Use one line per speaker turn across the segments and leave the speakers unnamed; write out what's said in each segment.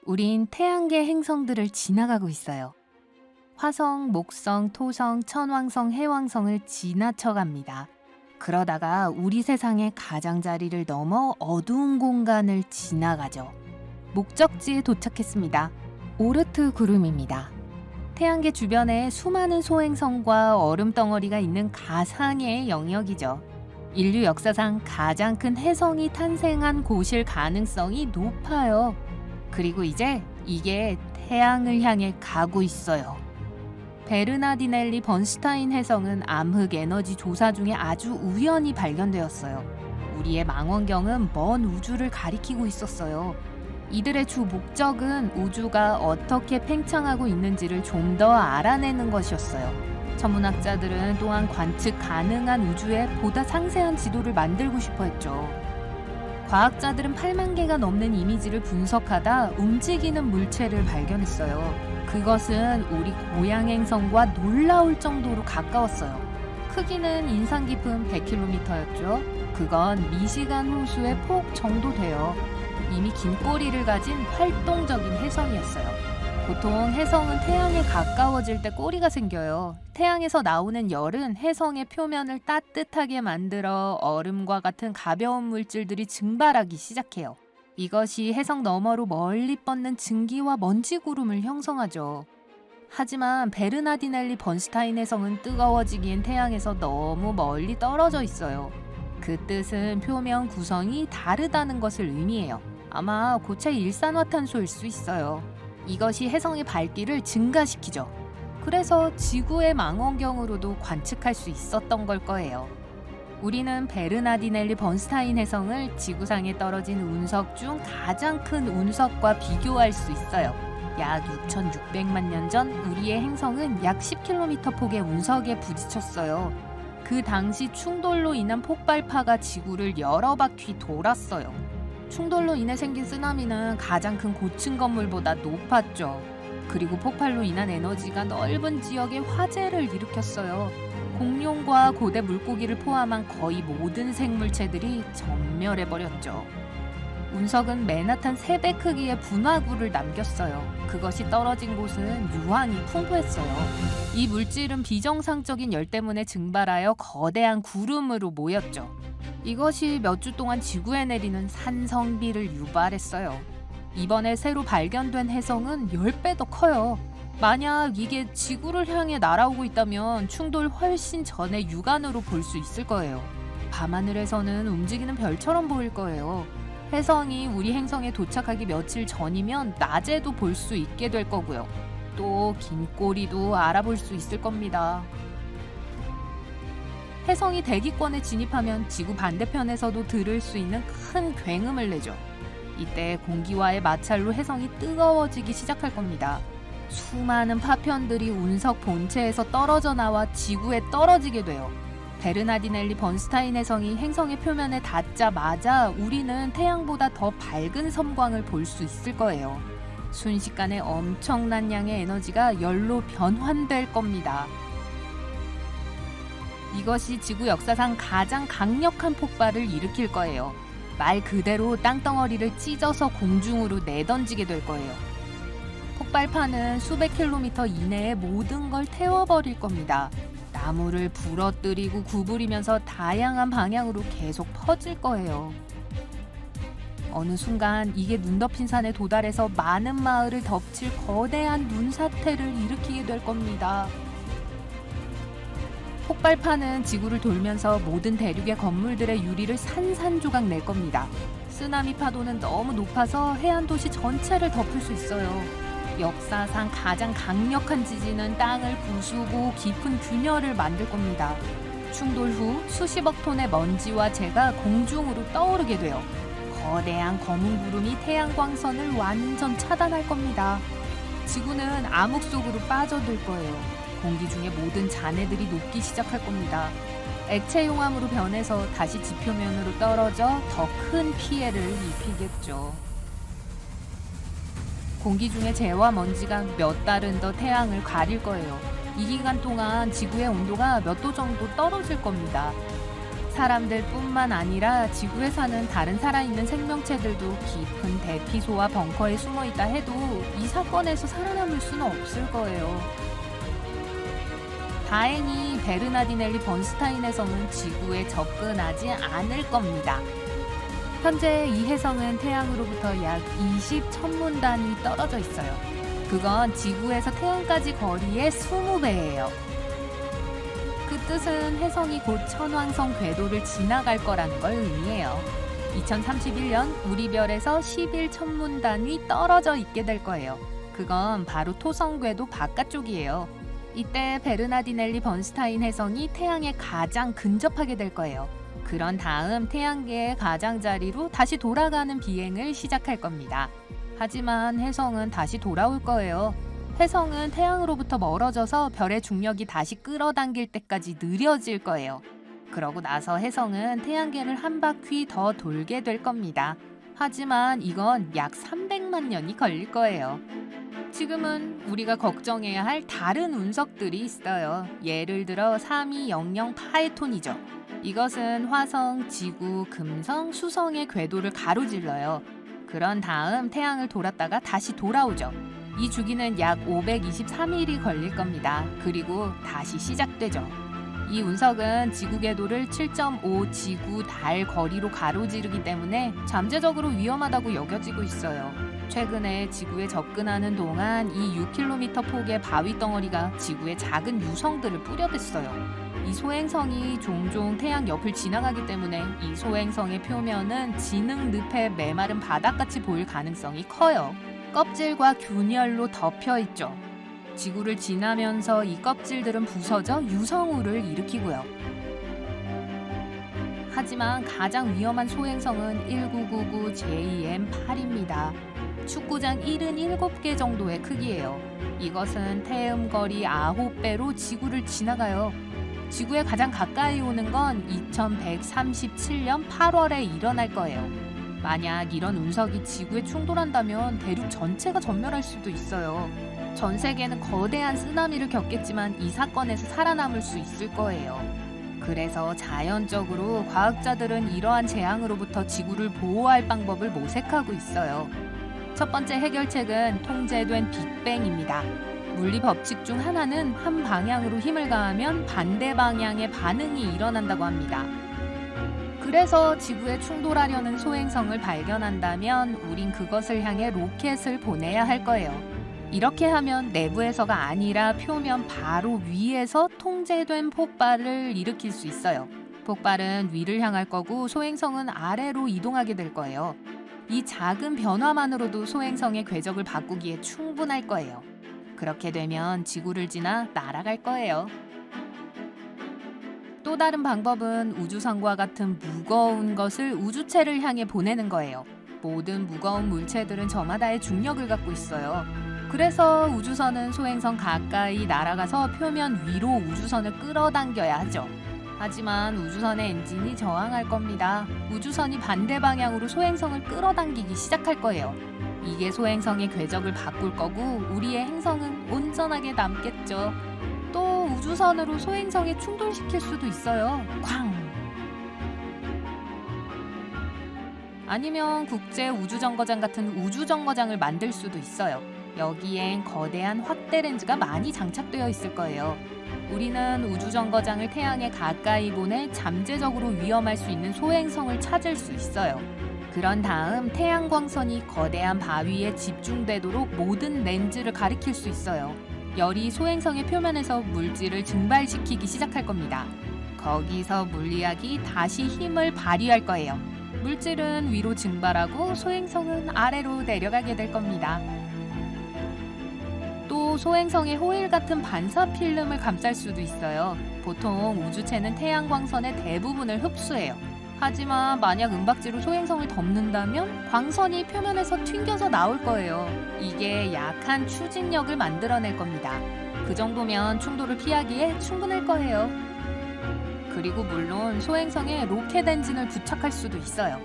우린 태양계 행성들을 지나가고 있어요. 화성, 목성, 토성, 천왕성, 해왕성을 지나쳐갑니다. 그러다가 우리 세상의 가장자리를 넘어 어두운 공간을 지나가죠. 목적지에 도착했습니다. 오르트 구름입니다. 태양계 주변에 수많은 소행성과 얼음덩어리가 있는 가상의 영역이죠. 인류 역사상 가장 큰 혜성이 탄생한 곳일 가능성이 높아요. 그리고 이제 이게 태양을 향해 가고 있어요. 베르나디넬리 번슈타인 혜성은 암흑 에너지 조사 중에 아주 우연히 발견되었어요. 우리의 망원경은 먼 우주를 가리키고 있었어요. 이들의 주 목적은 우주가 어떻게 팽창하고 있는지를 좀 더 알아내는 것이었어요. 천문학자들은 또한 관측 가능한 우주에 보다 상세한 지도를 만들고 싶어 했죠. 과학자들은 8만 개가 넘는 이미지를 분석하다 움직이는 물체를 발견했어요. 그것은 우리 고향 행성과 놀라울 정도로 가까웠어요. 크기는 인상 깊은 100km였죠. 그건 미시간 호수의 폭 정도 돼요. 이미 긴 꼬리를 가진 활동적인 혜성이었어요. 보통 혜성은 태양에 가까워질 때 꼬리가 생겨요. 태양에서 나오는 열은 혜성의 표면을 따뜻하게 만들어 얼음과 같은 가벼운 물질들이 증발하기 시작해요. 이것이 혜성 너머로 멀리 뻗는 증기와 먼지 구름을 형성하죠. 하지만 베르나디넬리 번슈타인 혜성은 뜨거워지기엔 태양에서 너무 멀리 떨어져 있어요. 그 뜻은 표면 구성이 다르다는 것을 의미해요. 아마 고체 일산화탄소일 수 있어요. 이것이 혜성의 밝기를 증가시키죠. 그래서 지구의 망원경으로도 관측할 수 있었던 걸 거예요. 우리는 베르나디넬리 번슈타인 혜성을 지구상에 떨어진 운석 중 가장 큰 운석과 비교할 수 있어요. 약 6,600만 년 전 우리의 행성은 약 10km 폭의 운석에 부딪혔어요. 그 당시 충돌로 인한 폭발파가 지구를 여러 바퀴 돌았어요. 충돌로 인해 생긴 쓰나미는 가장 큰 고층 건물보다 높았죠. 그리고 폭발로 인한 에너지가 넓은 지역에 화재를 일으켰어요. 공룡과 고대 물고기를 포함한 거의 모든 생물체들이 전멸해버렸죠. 운석은 맨하탄 3배 크기의 분화구를 남겼어요. 그것이 떨어진 곳은 유황이 풍부했어요. 이 물질은 비정상적인 열 때문에 증발하여 거대한 구름으로 모였죠. 이것이 몇 주 동안 지구에 내리는 산성비를 유발했어요. 이번에 새로 발견된 혜성은 10배 더 커요. 만약 이게 지구를 향해 날아오고 있다면 충돌 훨씬 전에 육안으로 볼 수 있을 거예요. 밤하늘에서는 움직이는 별처럼 보일 거예요. 혜성이 우리 행성에 도착하기 며칠 전이면 낮에도 볼 수 있게 될 거고요. 또 긴 꼬리도 알아볼 수 있을 겁니다. 혜성이 대기권에 진입하면 지구 반대편에서도 들을 수 있는 큰 굉음을 내죠. 이때 공기와의 마찰로 혜성이 뜨거워지기 시작할 겁니다. 수많은 파편들이 운석 본체에서 떨어져 나와 지구에 떨어지게 돼요. 베르나디넬리 번슈타인 혜성이 행성의 표면에 닿자마자 우리는 태양보다 더 밝은 섬광을 볼 수 있을 거예요. 순식간에 엄청난 양의 에너지가 열로 변환될 겁니다. 이것이 지구 역사상 가장 강력한 폭발을 일으킬 거예요. 말 그대로 땅덩어리를 찢어서 공중으로 내던지게 될 거예요. 폭발파는 수백 킬로미터 이내의 모든 걸 태워버릴 겁니다. 나무를 부러뜨리고 구부리면서 다양한 방향으로 계속 퍼질 거예요. 어느 순간 이게 눈 덮인 산에 도달해서 많은 마을을 덮칠 거대한 눈사태를 일으키게 될 겁니다. 폭발파는 지구를 돌면서 모든 대륙의 건물들의 유리를 산산조각 낼 겁니다. 쓰나미 파도는 너무 높아서 해안 도시 전체를 덮을 수 있어요. 역사상 가장 강력한 지진은 땅을 부수고 깊은 균열을 만들 겁니다. 충돌 후 수십억 톤의 먼지와 재가 공중으로 떠오르게 돼요. 거대한 검은 구름이 태양광선을 완전 차단할 겁니다. 지구는 암흑 속으로 빠져들 거예요. 공기 중에 모든 잔해들이 녹기 시작할 겁니다. 액체 용암으로 변해서 다시 지표면으로 떨어져 더 큰 피해를 입히겠죠. 공기 중에 재와 먼지가 몇 달은 더 태양을 가릴 거예요. 이 기간 동안 지구의 온도가 몇 도 정도 떨어질 겁니다. 사람들뿐만 아니라 지구에 사는 다른 살아있는 생명체들도 깊은 대피소와 벙커에 숨어 있다 해도 이 사건에서 살아남을 수는 없을 거예요. 다행히 베르나디넬리 번스타인 해성은 지구에 접근하지 않을 겁니다. 현재 이 해성은 태양으로부터 약 20천문 단위 떨어져 있어요. 그건 지구에서 태양까지 거리의 20배예요. 그 뜻은 해성이 곧 천왕성 궤도를 지나갈 거라는 걸 의미해요. 2031년 우리 별에서 11천문 단위 떨어져 있게 될 거예요. 그건 바로 토성 궤도 바깥쪽이에요. 이때 베르나디넬리 번스타인 해성이 태양에 가장 근접하게 될 거예요. 그런 다음 태양계의 가장자리로 다시 돌아가는 비행을 시작할 겁니다. 하지만 해성은 다시 돌아올 거예요. 해성은 태양으로부터 멀어져서 별의 중력이 다시 끌어당길 때까지 느려질 거예요. 그러고 나서 해성은 태양계를 한 바퀴 더 돌게 될 겁니다. 하지만 이건 약 300만 년이 걸릴 거예요. 지금은 우리가 걱정해야 할 다른 운석들이 있어요. 예를 들어 3200 파에톤이죠. 이것은 화성, 지구, 금성, 수성의 궤도를 가로질러요. 그런 다음 태양을 돌았다가 다시 돌아오죠. 이 주기는 약 523일이 걸릴 겁니다. 그리고 다시 시작되죠. 이 운석은 지구 궤도를 7.5 지구 달 거리로 가로지르기 때문에 잠재적으로 위험하다고 여겨지고 있어요. 최근에 지구에 접근하는 동안 이 6km 폭의 바위 덩어리가 지구에 작은 유성들을 뿌려댔어요. 이 소행성이 종종 태양 옆을 지나가기 때문에 이 소행성의 표면은 진흙 늪의 메마른 바닥같이 보일 가능성이 커요. 껍질과 균열로 덮여 있죠. 지구를 지나면서 이 껍질들은 부서져 유성우를 일으키고요. 하지만 가장 위험한 소행성은 1999 JM8입니다. 축구장 77개 정도의 크기예요. 이것은 태음거리 9배로 지구를 지나가요. 지구에 가장 가까이 오는 건 2137년 8월에 일어날 거예요. 만약 이런 운석이 지구에 충돌한다면 대륙 전체가 전멸할 수도 있어요. 전 세계는 거대한 쓰나미를 겪겠지만 이 사건에서 살아남을 수 있을 거예요. 그래서 자연적으로 과학자들은 이러한 재앙으로부터 지구를 보호할 방법을 모색하고 있어요. 첫 번째 해결책은 통제된 빅뱅입니다. 물리 법칙 중 하나는 한 방향으로 힘을 가하면 반대 방향의 반응이 일어난다고 합니다. 그래서 지구에 충돌하려는 소행성을 발견한다면 우린 그것을 향해 로켓을 보내야 할 거예요. 이렇게 하면 내부에서가 아니라 표면 바로 위에서 통제된 폭발을 일으킬 수 있어요. 폭발은 위를 향할 거고 소행성은 아래로 이동하게 될 거예요. 이 작은 변화만으로도 소행성의 궤적을 바꾸기에 충분할 거예요. 그렇게 되면 지구를 지나 날아갈 거예요. 또 다른 방법은 우주선과 같은 무거운 것을 우주체를 향해 보내는 거예요. 모든 무거운 물체들은 저마다의 중력을 갖고 있어요. 그래서 우주선은 소행성 가까이 날아가서 표면 위로 우주선을 끌어당겨야 하죠. 하지만 우주선의 엔진이 저항할 겁니다. 우주선이 반대 방향으로 소행성을 끌어당기기 시작할 거예요. 이게 소행성의 궤적을 바꿀 거고 우리의 행성은 온전하게 남겠죠. 또 우주선으로 소행성에 충돌시킬 수도 있어요. 쾅! 아니면 국제 우주정거장 같은 우주정거장을 만들 수도 있어요. 여기엔 거대한 확대 렌즈가 많이 장착되어 있을 거예요. 우리는 우주정거장을 태양에 가까이 보내 잠재적으로 위험할 수 있는 소행성을 찾을 수 있어요. 그런 다음 태양광선이 거대한 바위에 집중되도록 모든 렌즈를 가리킬 수 있어요. 열이 소행성의 표면에서 물질을 증발시키기 시작할 겁니다. 거기서 물리학이 다시 힘을 발휘할 거예요. 물질은 위로 증발하고 소행성은 아래로 내려가게 될 겁니다. 또 소행성의 호일 같은 반사 필름을 감쌀 수도 있어요. 보통 우주체는 태양광선의 대부분을 흡수해요. 하지만 만약 은박지로 소행성을 덮는다면 광선이 표면에서 튕겨서 나올 거예요. 이게 약한 추진력을 만들어낼 겁니다. 그 정도면 충돌을 피하기에 충분할 거예요. 그리고 물론 소행성에 로켓 엔진을 부착할 수도 있어요.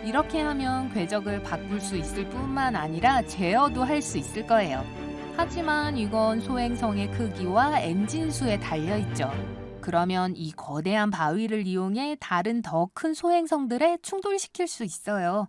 이렇게 하면 궤적을 바꿀 수 있을 뿐만 아니라 제어도 할 수 있을 거예요. 하지만 이건 소행성의 크기와 엔진 수에 달려있죠. 그러면 이 거대한 바위를 이용해 다른 더 큰 소행성들에 충돌시킬 수 있어요.